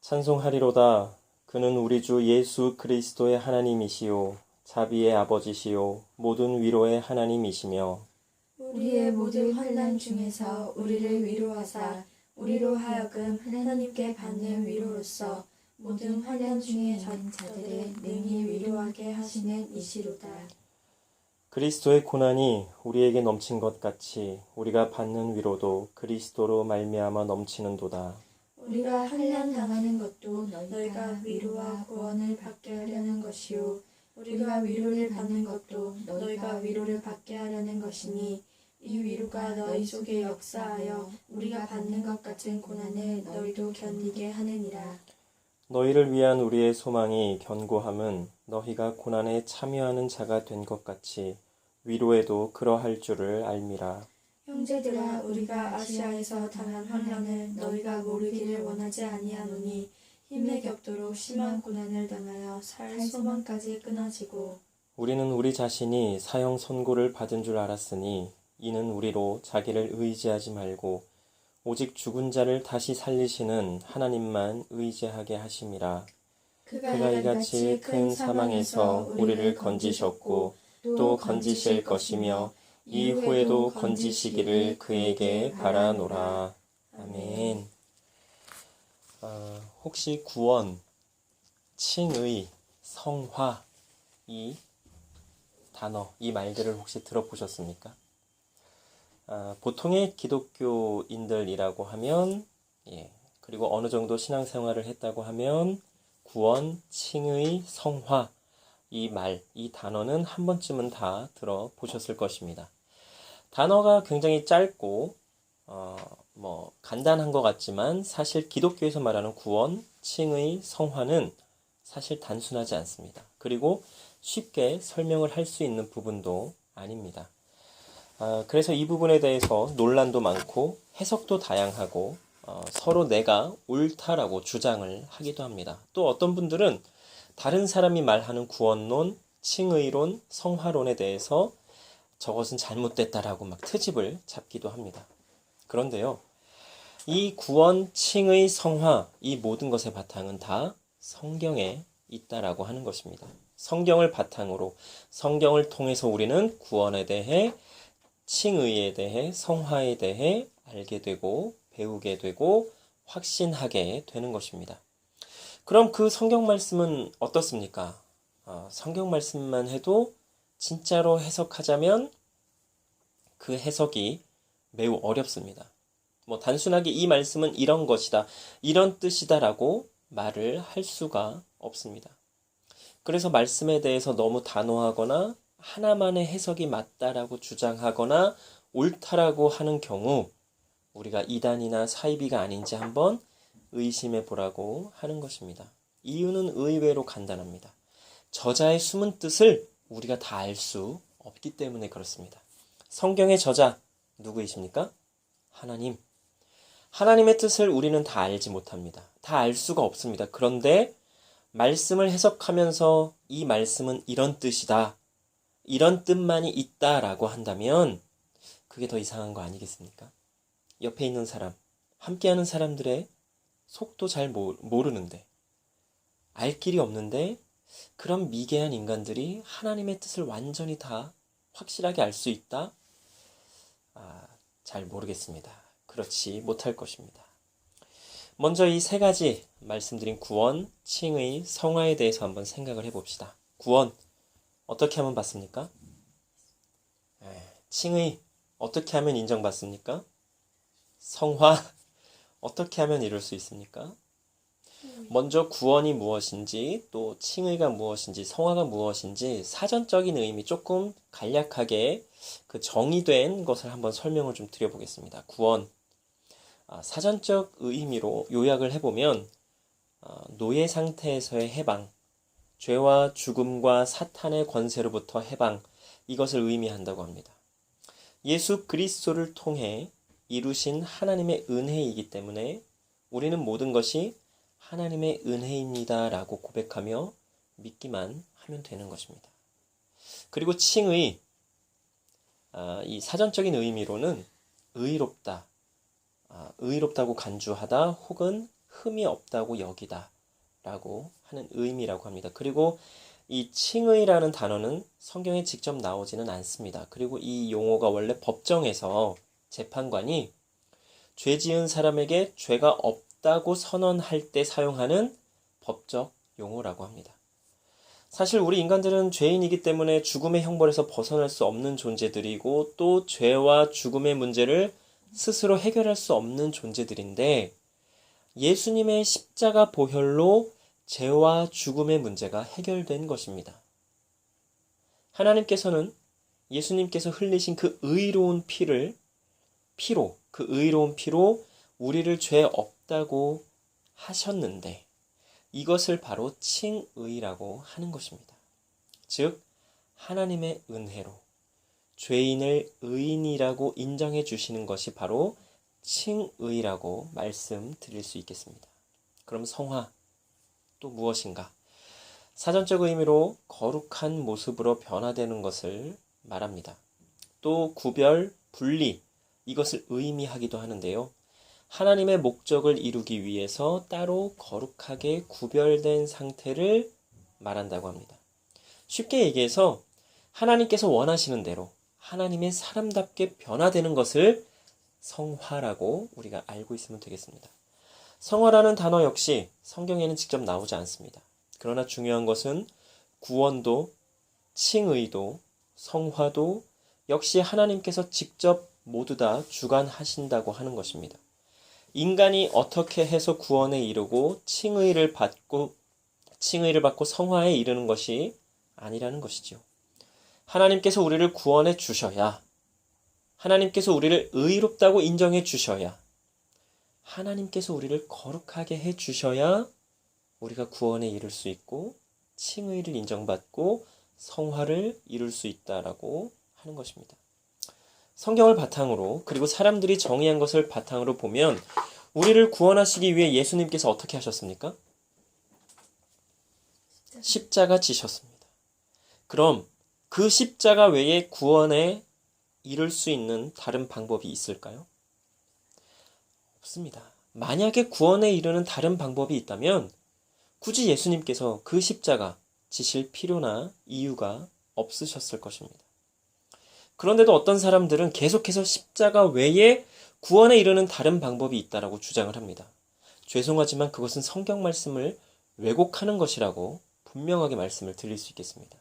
찬송하리로다. 그는 우리 주 예수 그리스도의 하나님이시요 자비의 아버지시요 모든 위로의 하나님이시며 우리의 모든 환난 중에서 우리를 위로하사 우리로 하여금 하나님께 받는 위로로서 모든 환난 중에 전 자들을 능히 위로하게 하시는 이시로다. 그리스도의 고난이 우리에게 넘친 것 같이 우리가 받는 위로도 그리스도로 말미암아 넘치는도다. 우리가 환난 당하는 것도 너희가 위로와 구원을 받게 하려는 것이요 우리가 위로를 받는 것도 너희가 위로를 받게 하려는 것이니 이 위로가 너희 속에 역사하여 우리가 받는 것 같은 고난을 너희도 견디게 하느니라. 너희를 위한 우리의 소망이 견고함은 너희가 고난에 참여하는 자가 된 것 같이 위로에도 그러할 줄을 알미라. 형제들아, 우리가 아시아에서 당한 환난을 너희가 모르기를 원하지 아니하노니 힘에 겹도록 심한 고난을 당하여 살 소망까지 끊어지고 우리는 우리 자신이 사형 선고를 받은 줄 알았으니 이는 우리로 자기를 의지하지 말고 오직 죽은 자를 다시 살리시는 하나님만 의지하게 하심이라. 그가 이같이 큰 사망에서 우리를 건지셨고 또 건지실 것이며 이후에도 건지시기를 그에게 바라노라. 아멘. 혹시 구원, 칭의, 성화 이 단어, 이 말들을 혹시 들어보셨습니까? 보통의 기독교인들이라고 하면 그리고 어느 정도 신앙생활을 했다고 하면 구원, 칭의, 성화 이 말, 이 단어는 한 번쯤은 다 들어보셨을 것입니다. 단어가 굉장히 짧고 간단한 것 같지만 사실 기독교에서 말하는 구원, 칭의, 성화는 사실 단순하지 않습니다. 그리고 쉽게 설명을 할 수 있는 부분도 아닙니다. 그래서 이 부분에 대해서 논란도 많고 해석도 다양하고 서로 내가 옳다라고 주장을 하기도 합니다. 또 어떤 분들은 다른 사람이 말하는 구원론, 칭의론, 성화론에 대해서 저것은 잘못됐다라고 막 트집을 잡기도 합니다. 그런데요, 이 구원, 칭의, 성화, 이 모든 것의 바탕은 다 성경에 있다라고 하는 것입니다. 성경을 바탕으로, 성경을 통해서 우리는 구원에 대해, 칭의에 대해, 성화에 대해 알게 되고, 배우게 되고, 확신하게 되는 것입니다. 그럼 그 성경 말씀은 어떻습니까? 성경 말씀만 해도 진짜로 해석하자면 그 해석이 매우 어렵습니다. 단순하게 이 말씀은 이런 것이다, 이런 뜻이다라고 말을 할 수가 없습니다. 그래서 말씀에 대해서 너무 단호하거나 하나만의 해석이 맞다라고 주장하거나 옳다라고 하는 경우 우리가 이단이나 사이비가 아닌지 한번 의심해 보라고 하는 것입니다. 이유는 의외로 간단합니다. 저자의 숨은 뜻을 우리가 다 알 수 없기 때문에 그렇습니다. 성경의 저자 누구이십니까? 하나님. 하나님의 뜻을 우리는 다 알지 못합니다. 다 알 수가 없습니다. 그런데 말씀을 해석하면서 이 말씀은 이런 뜻이다, 이런 뜻만이 있다라고 한다면 그게 더 이상한 거 아니겠습니까? 옆에 있는 사람, 함께하는 사람들의 속도 잘 모르는데, 알 길이 없는데 그런 미개한 인간들이 하나님의 뜻을 완전히 다 확실하게 알 수 있다? 잘 모르겠습니다. 그렇지 못할 것입니다. 먼저 이 세 가지 말씀드린 구원, 칭의, 성화에 대해서 한번 생각을 해봅시다. 구원, 어떻게 하면 받습니까? 칭의, 어떻게 하면 인정받습니까? 성화, 어떻게 하면 이룰 수 있습니까? 먼저 구원이 무엇인지, 또 칭의가 무엇인지, 성화가 무엇인지 사전적인 의미 조금 간략하게 그 정의된 것을 한번 설명을 좀 드려보겠습니다. 구원, 사전적 의미로 요약을 해보면 노예 상태에서의 해방, 죄와 죽음과 사탄의 권세로부터 해방, 이것을 의미한다고 합니다. 예수 그리스도를 통해 이루신 하나님의 은혜이기 때문에 우리는 모든 것이 하나님의 은혜입니다 라고 고백하며 믿기만 하면 되는 것입니다. 그리고 칭의, 이 사전적인 의미로는 의롭다, 의롭다고 간주하다 혹은 흠이 없다고 여기다 라고 하는 의미라고 합니다. 그리고 이 칭의라는 단어는 성경에 직접 나오지는 않습니다. 그리고 이 용어가 원래 법정에서 재판관이 죄 지은 사람에게 죄가 없다고 선언할 때 사용하는 법적 용어라고 합니다. 사실 우리 인간들은 죄인이기 때문에 죽음의 형벌에서 벗어날 수 없는 존재들이고 또 죄와 죽음의 문제를 스스로 해결할 수 없는 존재들인데 예수님의 십자가 보혈로 죄와 죽음의 문제가 해결된 것입니다. 하나님께서는 예수님께서 흘리신 그 의로운 그 의로운 피로 우리를 죄 없다고 하셨는데 이것을 바로 칭의라고 하는 것입니다. 즉 하나님의 은혜로 죄인을 의인이라고 인정해 주시는 것이 바로 칭의라고 말씀드릴 수 있겠습니다. 그럼 성화 또 무엇인가? 사전적 의미로 거룩한 모습으로 변화되는 것을 말합니다. 또 구별, 분리 이것을 의미하기도 하는데요. 하나님의 목적을 이루기 위해서 따로 거룩하게 구별된 상태를 말한다고 합니다. 쉽게 얘기해서 하나님께서 원하시는 대로 하나님의 사람답게 변화되는 것을 성화라고 우리가 알고 있으면 되겠습니다. 성화라는 단어 역시 성경에는 직접 나오지 않습니다. 그러나 중요한 것은 구원도, 칭의도, 성화도 역시 하나님께서 직접 모두 다 주관하신다고 하는 것입니다. 인간이 어떻게 해서 구원에 이르고 칭의를 받고 성화에 이르는 것이 아니라는 것이죠. 하나님께서 우리를 구원해 주셔야, 하나님께서 우리를 의롭다고 인정해 주셔야, 하나님께서 우리를 거룩하게 해 주셔야 우리가 구원에 이를 수 있고 칭의를 인정받고 성화를 이룰 수 있다라고 하는 것입니다. 성경을 바탕으로 그리고 사람들이 정의한 것을 바탕으로 보면 우리를 구원하시기 위해 예수님께서 어떻게 하셨습니까? 십자가 지셨습니다. 그럼 그 십자가 외에 구원에 이룰 수 있는 다른 방법이 있을까요? 없습니다. 만약에 구원에 이르는 다른 방법이 있다면 굳이 예수님께서 그 십자가 지실 필요나 이유가 없으셨을 것입니다. 그런데도 어떤 사람들은 계속해서 십자가 외에 구원에 이르는 다른 방법이 있다라고 주장을 합니다. 죄송하지만 그것은 성경 말씀을 왜곡하는 것이라고 분명하게 말씀을 드릴 수 있겠습니다.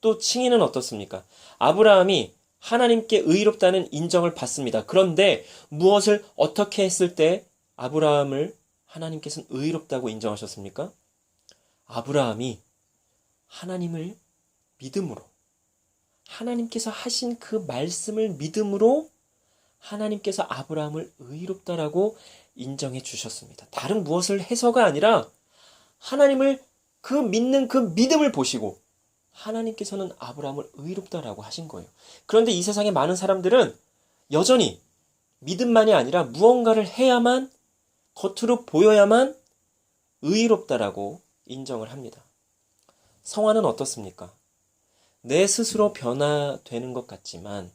또 칭의는 어떻습니까? 아브라함이 하나님께 의롭다는 인정을 받습니다. 그런데 무엇을 어떻게 했을 때 아브라함을 하나님께서는 의롭다고 인정하셨습니까? 아브라함이 하나님을 믿음으로, 하나님께서 하신 그 말씀을 믿음으로 하나님께서 아브라함을 의롭다라고 인정해 주셨습니다. 다른 무엇을 해서가 아니라 하나님을 그 믿는 그 믿음을 보시고 하나님께서는 아브라함을 의롭다라고 하신 거예요. 그런데 이 세상의 많은 사람들은 여전히 믿음만이 아니라 무언가를 해야만, 겉으로 보여야만 의롭다라고 인정을 합니다. 성화는 어떻습니까? 내 스스로 변화되는 것 같지만,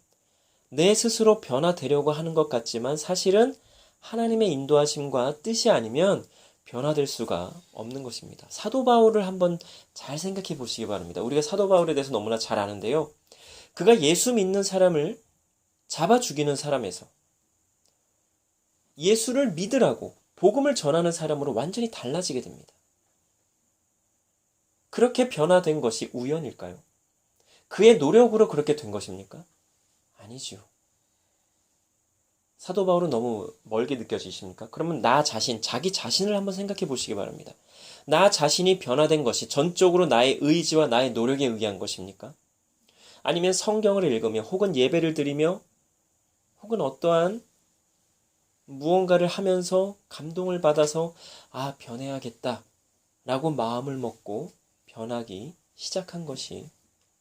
내 스스로 변화되려고 하는 것 같지만 사실은 하나님의 인도하심과 뜻이 아니면 변화될 수가 없는 것입니다. 사도 바울을 한번 잘 생각해 보시기 바랍니다. 우리가 사도 바울에 대해서 너무나 잘 아는데요. 그가 예수 믿는 사람을 잡아 죽이는 사람에서 예수를 믿으라고 복음을 전하는 사람으로 완전히 달라지게 됩니다. 그렇게 변화된 것이 우연일까요? 그의 노력으로 그렇게 된 것입니까? 아니죠. 사도 바울은 너무 멀게 느껴지십니까? 그러면 나 자신, 자기 자신을 한번 생각해 보시기 바랍니다. 나 자신이 변화된 것이 전적으로 나의 의지와 나의 노력에 의한 것입니까? 아니면 성경을 읽으며 혹은 예배를 드리며 혹은 어떠한 무언가를 하면서 감동을 받아서 변해야겠다 라고 마음을 먹고 변하기 시작한 것이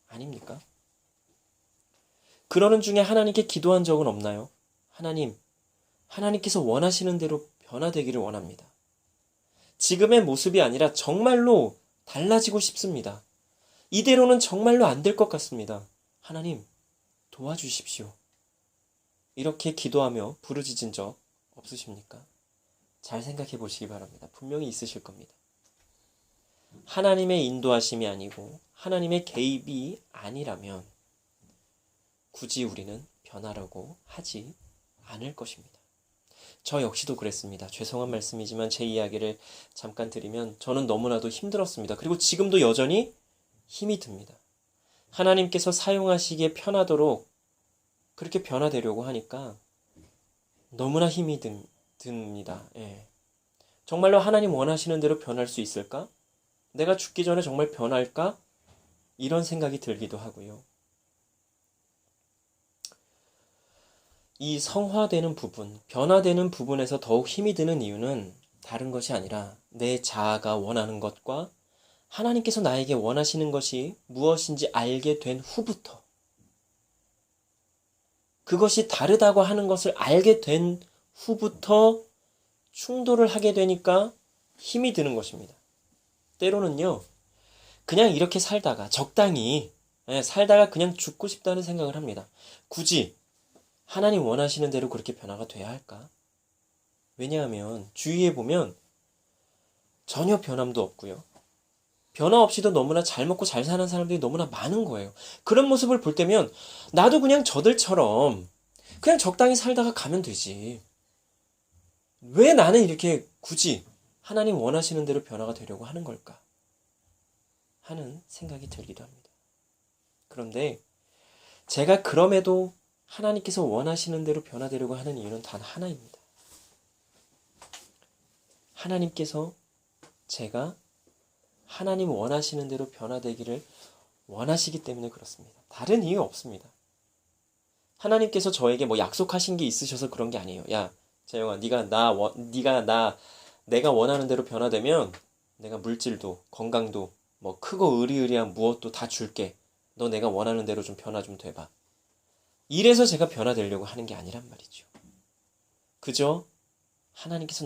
아닙니까? 그러는 중에 하나님께 기도한 적은 없나요? 하나님께서 원하시는 대로 변화되기를 원합니다. 지금의 모습이 아니라 정말로 달라지고 싶습니다. 이대로는 정말로 안 될 것 같습니다. 하나님, 도와주십시오. 이렇게 기도하며 부르짖은 적 없으십니까? 잘 생각해 보시기 바랍니다. 분명히 있으실 겁니다. 하나님의 인도하심이 아니고 하나님의 개입이 아니라면 굳이 우리는 변하려고 하지 않을 것입니다. 저 역시도 그랬습니다. 죄송한 말씀이지만 제 이야기를 잠깐 드리면 저는 너무나도 힘들었습니다. 그리고 지금도 여전히 힘이 듭니다. 하나님께서 사용하시기에 편하도록 그렇게 변화되려고 하니까 너무나 힘이 듭니다. 예. 정말로 하나님 원하시는 대로 변할 수 있을까? 내가 죽기 전에 정말 변할까? 이런 생각이 들기도 하고요. 이 성화되는 부분, 변화되는 부분에서 더욱 힘이 드는 이유는 다른 것이 아니라 내 자아가 원하는 것과 하나님께서 나에게 원하시는 것이 무엇인지 알게 된 후부터 그것이 다르다고 하는 것을 알게 된 후부터 충돌을 하게 되니까 힘이 드는 것입니다. 때로는요, 그냥 이렇게 살다가 적당히 살다가 그냥 죽고 싶다는 생각을 합니다. 굳이 하나님 원하시는 대로 그렇게 변화가 돼야 할까? 왜냐하면 주위에 보면 전혀 변함도 없고요. 변화 없이도 너무나 잘 먹고 잘 사는 사람들이 너무나 많은 거예요. 그런 모습을 볼 때면 나도 그냥 저들처럼 그냥 적당히 살다가 가면 되지. 왜 나는 이렇게 굳이 하나님 원하시는 대로 변화가 되려고 하는 걸까? 하는 생각이 들기도 합니다. 그런데 제가 그럼에도 하나님께서 원하시는 대로 변화되려고 하는 이유는 단 하나입니다. 하나님께서 제가 하나님 원하시는 대로 변화되기를 원하시기 때문에 그렇습니다. 다른 이유 없습니다. 하나님께서 저에게 뭐 약속하신 게 있으셔서 그런 게 아니에요. 야, 재영아, 내가 원하는 대로 변화되면 내가 물질도 건강도 뭐 크고 의리의리한 무엇도 다 줄게. 너 내가 원하는 대로 좀 변화 좀 돼봐. 이래서 제가 변화되려고 하는 게 아니란 말이죠. 그저 하나님께서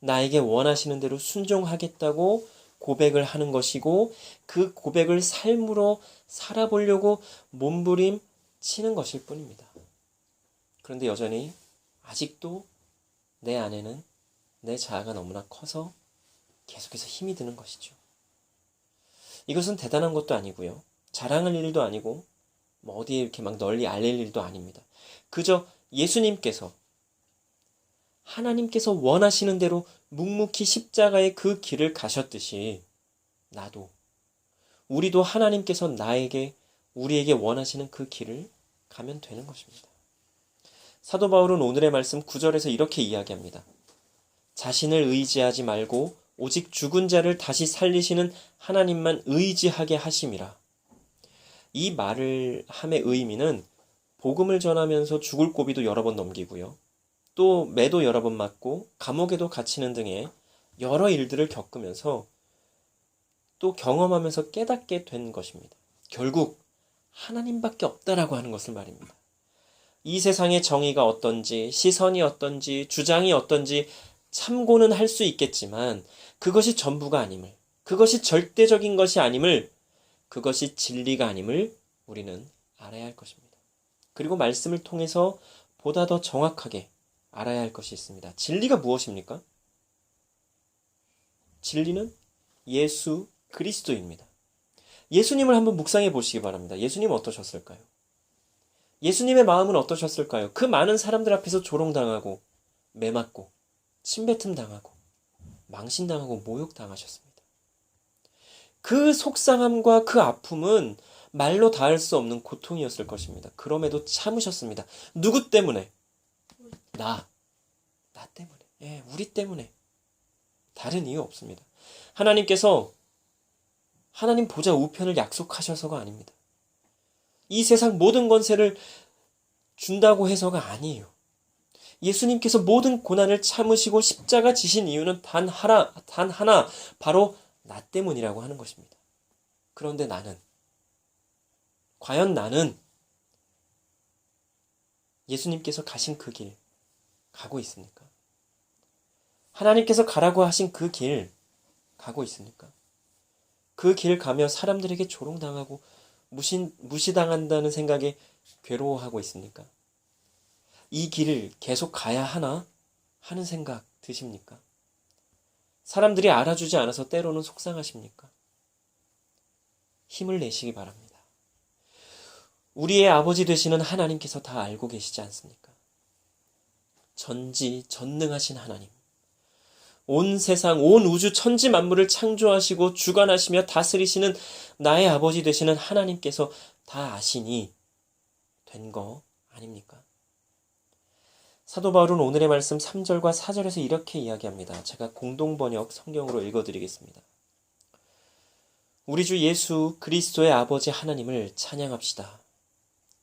나에게 원하시는 대로 순종하겠다고 고백을 하는 것이고 그 고백을 삶으로 살아보려고 몸부림 치는 것일 뿐입니다. 그런데 여전히 아직도 내 안에는 내 자아가 너무나 커서 계속해서 힘이 드는 것이죠. 이것은 대단한 것도 아니고요. 자랑할 일도 아니고 뭐 어디에 이렇게 막 널리 알릴 일도 아닙니다. 그저 하나님께서 원하시는 대로 묵묵히 십자가의 그 길을 가셨듯이 우리도 하나님께서 우리에게 원하시는 그 길을 가면 되는 것입니다. 사도 바울은 오늘의 말씀 9절에서 이렇게 이야기합니다. 자신을 의지하지 말고 오직 죽은 자를 다시 살리시는 하나님만 의지하게 하심이라. 이 말을 함의 의미는 복음을 전하면서 죽을 고비도 여러 번 넘기고요. 또 매도 여러 번 맞고 감옥에도 갇히는 등의 여러 일들을 겪으면서 또 경험하면서 깨닫게 된 것입니다. 결국 하나님밖에 없다라고 하는 것을 말입니다. 이 세상의 정의가 어떤지, 시선이 어떤지, 주장이 어떤지 참고는 할 수 있겠지만 그것이 전부가 아님을, 그것이 절대적인 것이 아님을, 그것이 진리가 아님을 우리는 알아야 할 것입니다. 그리고 말씀을 통해서 보다 더 정확하게 알아야 할 것이 있습니다. 진리가 무엇입니까? 진리는 예수 그리스도입니다. 예수님을 한번 묵상해 보시기 바랍니다. 예수님 어떠셨을까요? 예수님의 마음은 어떠셨을까요? 그 많은 사람들 앞에서 조롱당하고 매맞고 침뱉음 당하고 망신당하고 모욕당하셨습니다. 그 속상함과 그 아픔은 말로 닿을 수 없는 고통이었을 것입니다. 그럼에도 참으셨습니다. 누구 때문에? 나 때문에. 우리 때문에. 다른 이유 없습니다. 하나님께서 하나님 보좌 우편을 약속하셔서가 아닙니다. 이 세상 모든 권세를 준다고 해서가 아니에요. 예수님께서 모든 고난을 참으시고 십자가 지신 이유는 단 하나, 바로 나 때문이라고 하는 것입니다. 그런데 과연 나는 예수님께서 가신 그 길 가고 있습니까? 하나님께서 가라고 하신 그 길 가고 있습니까? 그 길 가며 사람들에게 조롱당하고 무시당한다는 생각에 괴로워하고 있습니까? 이 길을 계속 가야 하나? 하는 생각 드십니까? 사람들이 알아주지 않아서 때로는 속상하십니까? 힘을 내시기 바랍니다. 우리의 아버지 되시는 하나님께서 다 알고 계시지 않습니까? 전지전능하신 하나님, 온 세상, 온 우주 천지 만물을 창조하시고 주관하시며 다스리시는 나의 아버지 되시는 하나님께서 다 아시니 된 거 아닙니까? 사도 바울은 오늘의 말씀 3절과 4절에서 이렇게 이야기합니다. 제가 공동번역 성경으로 읽어드리겠습니다. 우리 주 예수 그리스도의 아버지 하나님을 찬양합시다.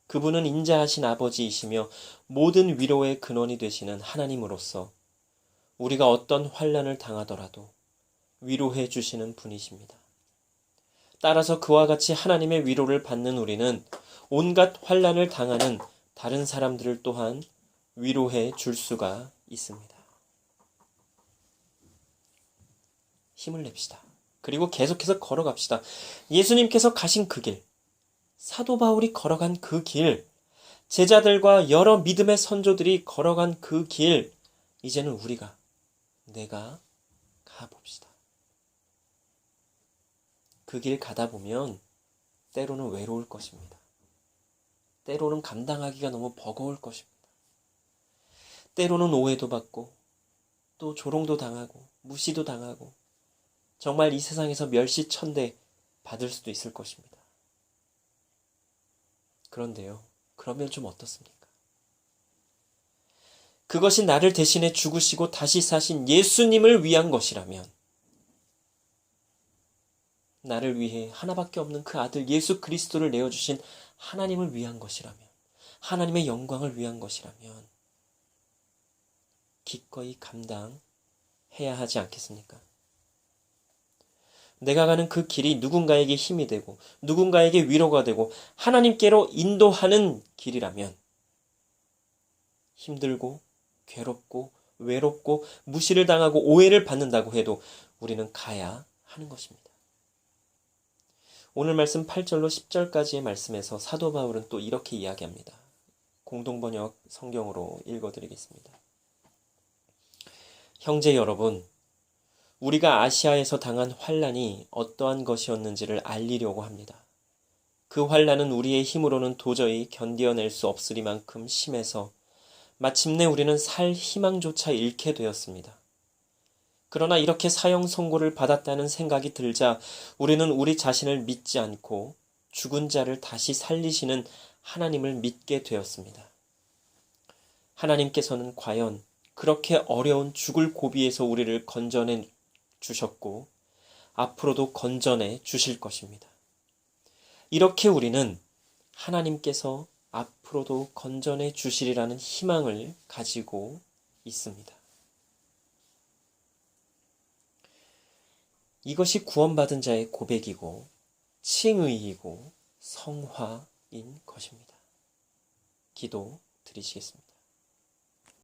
그분은 인자하신 아버지이시며 모든 위로의 근원이 되시는 하나님으로서 우리가 어떤 환난을 당하더라도 위로해 주시는 분이십니다. 따라서 그와 같이 하나님의 위로를 받는 우리는 온갖 환난을 당하는 다른 사람들을 또한 위로해 줄 수가 있습니다. 힘을 냅시다. 그리고 계속해서 걸어갑시다. 예수님께서 가신 그 길, 사도 바울이 걸어간 그 길, 제자들과 여러 믿음의 선조들이 걸어간 그 길, 이제는 내가 가봅시다. 그 길 가다 보면 때로는 외로울 것입니다. 때로는 감당하기가 너무 버거울 것입니다. 때로는 오해도 받고 또 조롱도 당하고 무시도 당하고 정말 이 세상에서 멸시천대 받을 수도 있을 것입니다. 그런데요, 그러면 좀 어떻습니까? 그것이 나를 대신해 죽으시고 다시 사신 예수님을 위한 것이라면, 나를 위해 하나밖에 없는 그 아들 예수 그리스도를 내어주신 하나님을 위한 것이라면, 하나님의 영광을 위한 것이라면 기꺼이 감당해야 하지 않겠습니까? 내가 가는 그 길이 누군가에게 힘이 되고 누군가에게 위로가 되고 하나님께로 인도하는 길이라면 힘들고 괴롭고 외롭고 무시를 당하고 오해를 받는다고 해도 우리는 가야 하는 것입니다. 오늘 말씀 8절로 10절까지의 말씀에서 사도 바울은 또 이렇게 이야기합니다. 공동번역 성경으로 읽어드리겠습니다. 형제 여러분, 우리가 아시아에서 당한 환난이 어떠한 것이었는지를 알리려고 합니다. 그 환난은 우리의 힘으로는 도저히 견뎌낼 수 없으리만큼 심해서 마침내 우리는 살 희망조차 잃게 되었습니다. 그러나 이렇게 사형 선고를 받았다는 생각이 들자 우리는 우리 자신을 믿지 않고 죽은 자를 다시 살리시는 하나님을 믿게 되었습니다. 하나님께서는 과연 그렇게 어려운 죽을 고비에서 우리를 건져내 주셨고 앞으로도 건져내 주실 것입니다. 이렇게 우리는 하나님께서 앞으로도 건져내 주시리라는 희망을 가지고 있습니다. 이것이 구원받은 자의 고백이고 칭의이고 성화인 것입니다. 기도 드리시겠습니다.